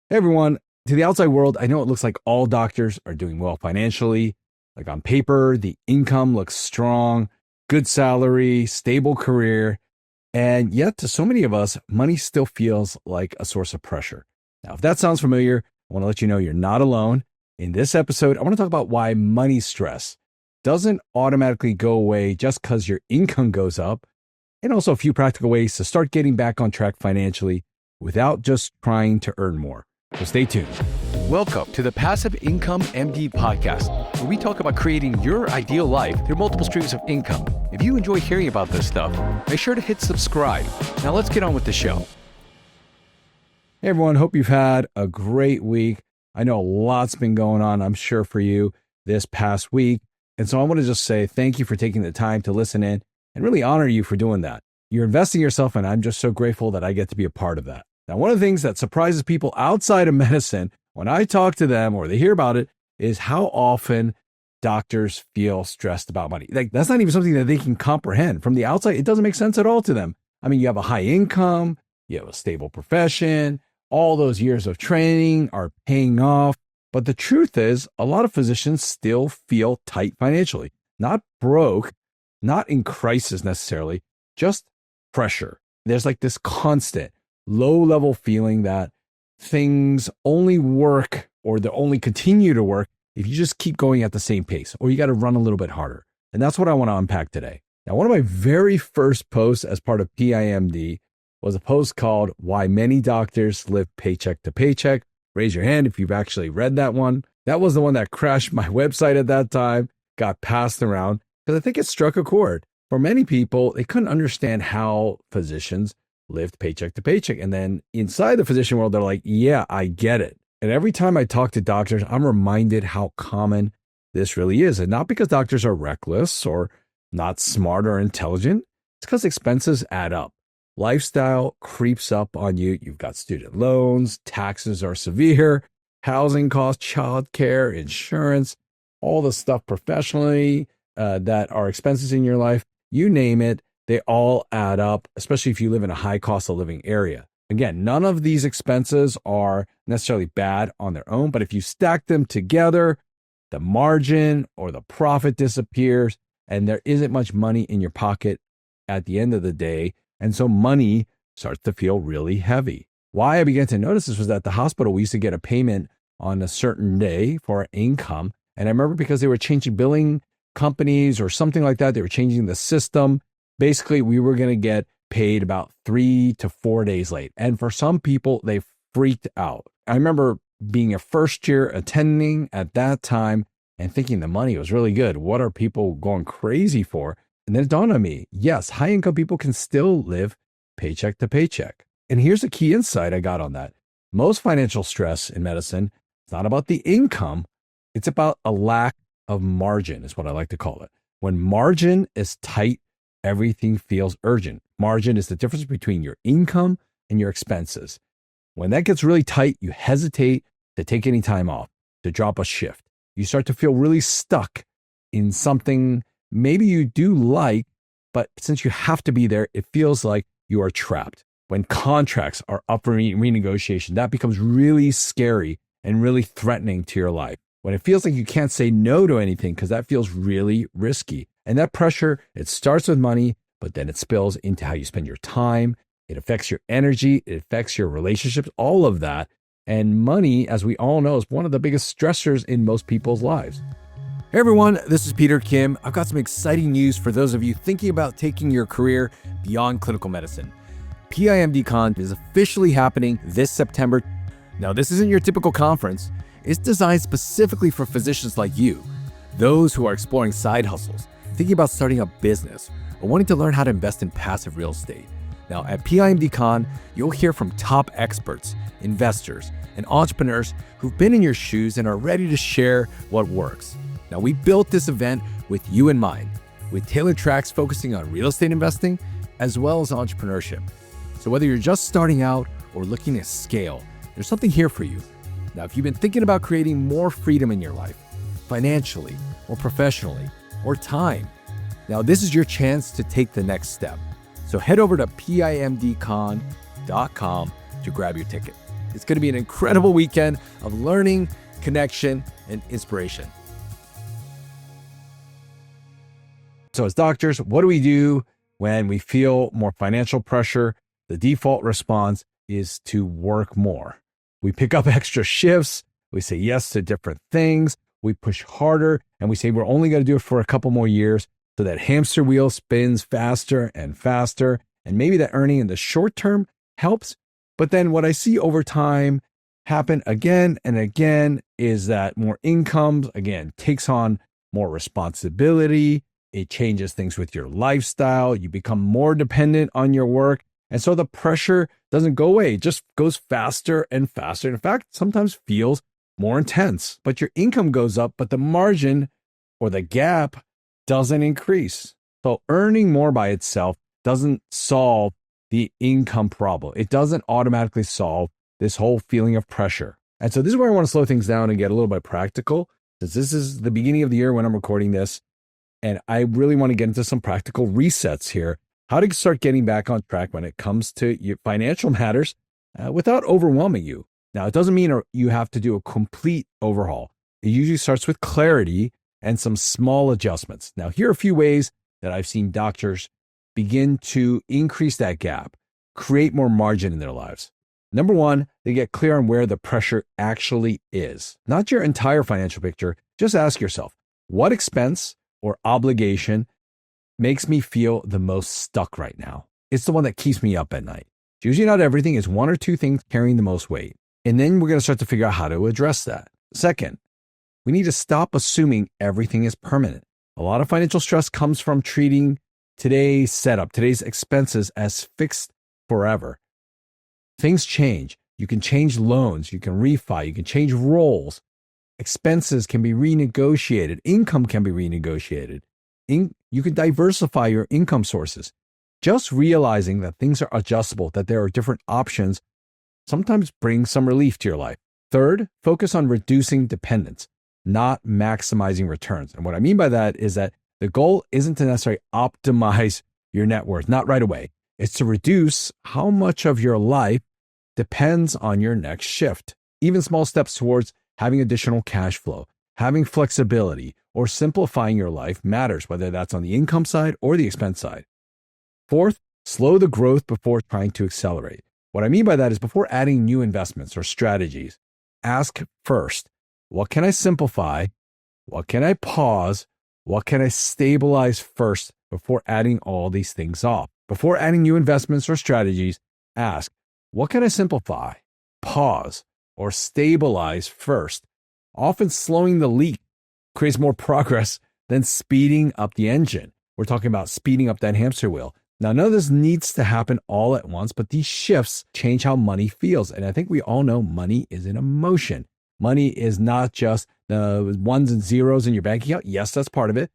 Hey everyone, to the outside world, I know it looks like all doctors are doing well financially. Like on paper, the income looks strong, good salary, stable career. And yet, to so many of us, money still feels like a source of pressure. Now, if that sounds familiar, I want to let you know you're not alone. In this episode, I want to talk about why money stress doesn't automatically go away just because your income goes up, and also a few practical ways to start getting back on track financially without just trying to earn more. So stay tuned. Welcome to the Passive Income MD podcast, where we talk about creating your ideal life through multiple streams of income. If you enjoy hearing about this stuff, make sure to hit subscribe. Now let's get on with the show. Hey everyone, hope you've had a great week. I know a lot's been going on, I'm sure, for you this past week. And so I want to just say thank you for taking the time to listen in and really honor you for doing that. You're investing in yourself, and I'm just so grateful that I get to be a part of that. Now, one of the things that surprises people outside of medicine when I talk to them or they hear about it is how often doctors feel stressed about money. Like, that's not even something that they can comprehend. From the outside, it doesn't make sense at all to them. I mean, you have a high income, you have a stable profession, all those years of training are paying off. But the truth is, a lot of physicians still feel tight financially, not broke, not in crisis necessarily, just pressure. There's like this constant low-level feeling that things only work or they only continue to work if you just keep going at the same pace, or you got to run a little bit harder. And that's what I want to unpack today. Now, one of my very first posts as part of PIMD was a post called Why Many Doctors Live Paycheck to Paycheck. Raise your hand if you've actually read that one. That was the one that crashed my website at that time, got passed around, because I think it struck a chord. For many people, they couldn't understand how physicians lived paycheck to paycheck. And then inside the physician world, they're like, yeah, I get it. And every time I talk to doctors, I'm reminded how common this really is. And not because doctors are reckless or not smart or intelligent. It's because expenses add up. Lifestyle creeps up on you. You've got student loans, taxes are severe, housing costs, childcare, insurance, all the stuff professionally that are expenses in your life. You name it. They all add up, especially if you live in a high cost of living area. Again, none of these expenses are necessarily bad on their own, but if you stack them together, the margin or the profit disappears, and there isn't much money in your pocket at the end of the day. And so money starts to feel really heavy. Why I began to notice this was at the hospital, we used to get a payment on a certain day for our income. And I remember because they were changing billing companies or something like that, they were changing the system. Basically, we were going to get paid about 3 to 4 days late. And for some people, they freaked out. I remember being a first year attending at that time and thinking the money was really good. What are people going crazy for? And then it dawned on me, yes, high income people can still live paycheck to paycheck. And here's a key insight I got on that. Most financial stress in medicine is not about the income. It's about a lack of margin, is what I like to call it. When margin is tight, everything feels urgent. Margin is the difference between your income and your expenses. When that gets really tight, you hesitate to take any time off, to drop a shift. You start to feel really stuck in something maybe you do like, but since you have to be there, it feels like you are trapped. When contracts are up for renegotiation, that becomes really scary and really threatening to your life. When it feels like you can't say no to anything because that feels really risky. And that pressure, it starts with money, but then it spills into how you spend your time. It affects your energy. It affects your relationships, all of that. And money, as we all know, is one of the biggest stressors in most people's lives. Hey everyone, this is Peter Kim. I've got some exciting news for those of you thinking about taking your career beyond clinical medicine. PIMDCon is officially happening this September. Now, this isn't your typical conference. It's designed specifically for physicians like you, those who are exploring side hustles, thinking about starting a business, or wanting to learn how to invest in passive real estate. Now, at PIMDCon, you'll hear from top experts, investors, and entrepreneurs who've been in your shoes and are ready to share what works. Now, we built this event with you in mind, with tailored tracks focusing on real estate investing as well as entrepreneurship. So whether you're just starting out or looking to scale, there's something here for you. Now, if you've been thinking about creating more freedom in your life, financially or professionally, or time, now this is your chance to take the next step. So head over to PIMDcon.com to grab your ticket. It's going to be an incredible weekend of learning, connection, and inspiration. So as doctors, what do we do when we feel more financial pressure? The default response is to work more. We pick up extra shifts. We say yes to different things. We push harder, and we say we're only going to do it for a couple more years so that hamster wheel spins faster and faster. And maybe that earning in the short term helps. But then what I see over time happen again and again is that more income, again, takes on more responsibility. It changes things with your lifestyle. You become more dependent on your work. And so the pressure doesn't go away. It just goes faster and faster. In fact, sometimes feels more intense. But your income goes up, but the margin or the gap doesn't increase. So earning more by itself doesn't solve the income problem. It doesn't automatically solve this whole feeling of pressure. And so this is where I want to slow things down and get a little bit practical, since this is the beginning of the year when I'm recording this. And I really want to get into some practical resets here, how to start getting back on track when it comes to your financial matters without overwhelming you. Now, it doesn't mean you have to do a complete overhaul. It usually starts with clarity and some small adjustments. Now, here are a few ways that I've seen doctors begin to increase that gap, create more margin in their lives. Number one, they get clear on where the pressure actually is. Not your entire financial picture. Just ask yourself, what expense or obligation makes me feel the most stuck right now? It's the one that keeps me up at night. It's usually not everything. It's one or two things carrying the most weight. And then we're going to start to figure out how to address that. Second, we need to stop assuming everything is permanent. A lot of financial stress comes from treating today's setup, today's expenses as fixed forever. Things change. You can change loans. You can refi. You can change roles. Expenses can be renegotiated. Income can be renegotiated. You can diversify your income sources. Just realizing that things are adjustable, that there are different options, sometimes brings some relief to your life. Third, focus on reducing dependence, not maximizing returns. And what I mean by that is that the goal isn't to necessarily optimize your net worth, not right away. It's to reduce how much of your life depends on your next shift. Even small steps towards having additional cash flow, having flexibility, or simplifying your life matters, whether that's on the income side or the expense side. Fourth, slow the growth before trying to accelerate. What I mean by that is before adding new investments or strategies, ask first, what can I simplify? What can I pause? What can I stabilize first before adding all these things off? Before adding new investments or strategies, ask, what can I simplify, pause, or stabilize first? Often slowing the leak creates more progress than speeding up the engine. We're talking about speeding up that hamster wheel. Now, none of this needs to happen all at once, but these shifts change how money feels. And I think we all know money is an emotion. Money is not just the ones and zeros in your bank account. Yes, that's part of it,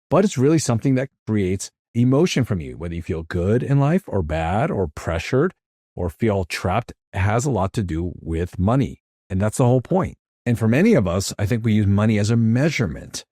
but it's really something that creates emotion from you. Whether you feel good in life or bad or pressured or feel trapped, it has a lot to do with money. And that's the whole point. And for many of us, I think we use money as a measurement.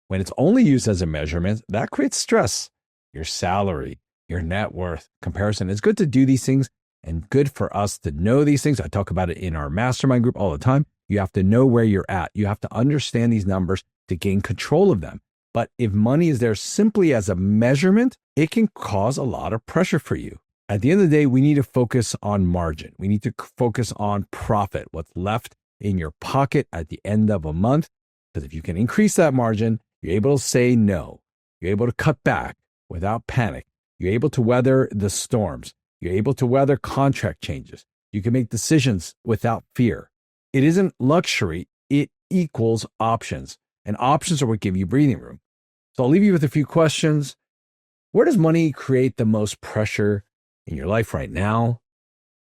When it's only used as a measurement, that creates stress. Your salary, your net worth, comparison. It's good to do these things and good for us to know these things. I talk about it in our mastermind group all the time. You have to know where you're at. You have to understand these numbers to gain control of them. But if money is there simply as a measurement, it can cause a lot of pressure for you. At the end of the day, we need to focus on margin. We need to focus on profit, what's left in your pocket at the end of a month. Because if you can increase that margin, you're able to say no. You're able to cut back without panic. You're able to weather the storms. You're able to weather contract changes. You can make decisions without fear. It isn't luxury. It equals options. And options are what give you breathing room. So I'll leave you with a few questions. Where does money create the most pressure in your life right now?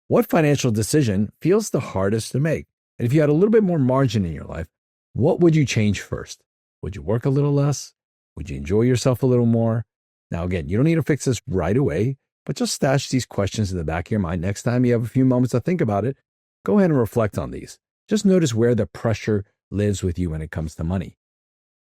What financial decision feels the hardest to make? And if you had a little bit more margin in your life, what would you change first? Would you work a little less? Would you enjoy yourself a little more? Now, again, you don't need to fix this right away, but just stash these questions in the back of your mind. Next time you have a few moments to think about it, go ahead and reflect on these. Just notice where the pressure lives with you when it comes to money.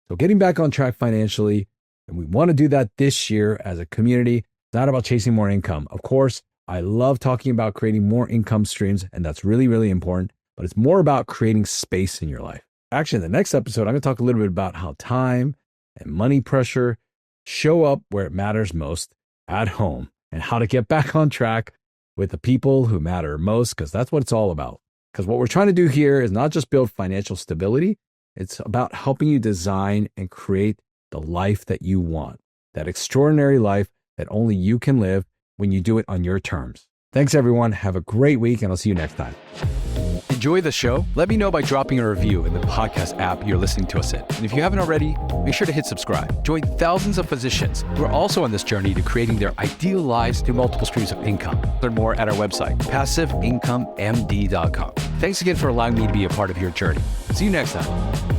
So getting back on track financially, and we want to do that this year as a community. It's not about chasing more income. Of course, I love talking about creating more income streams, and that's really, really important, but it's more about creating space in your life. Actually, in the next episode, I'm going to talk a little bit about how time and money pressure show up where it matters most, at home, and how to get back on track with the people who matter most, because that's what it's all about. Because what we're trying to do here is not just build financial stability, it's about helping you design and create the life that you want, that extraordinary life that only you can live when you do it on your terms. Thanks, everyone. Have a great week, and I'll see you next time. Enjoy the show? Let me know by dropping a review in the podcast app you're listening to us in. And if you haven't already, make sure to hit subscribe. Join thousands of physicians who are also on this journey to creating their ideal lives through multiple streams of income. Learn more at our website, passiveincomemd.com. Thanks again for allowing me to be a part of your journey. See you next time.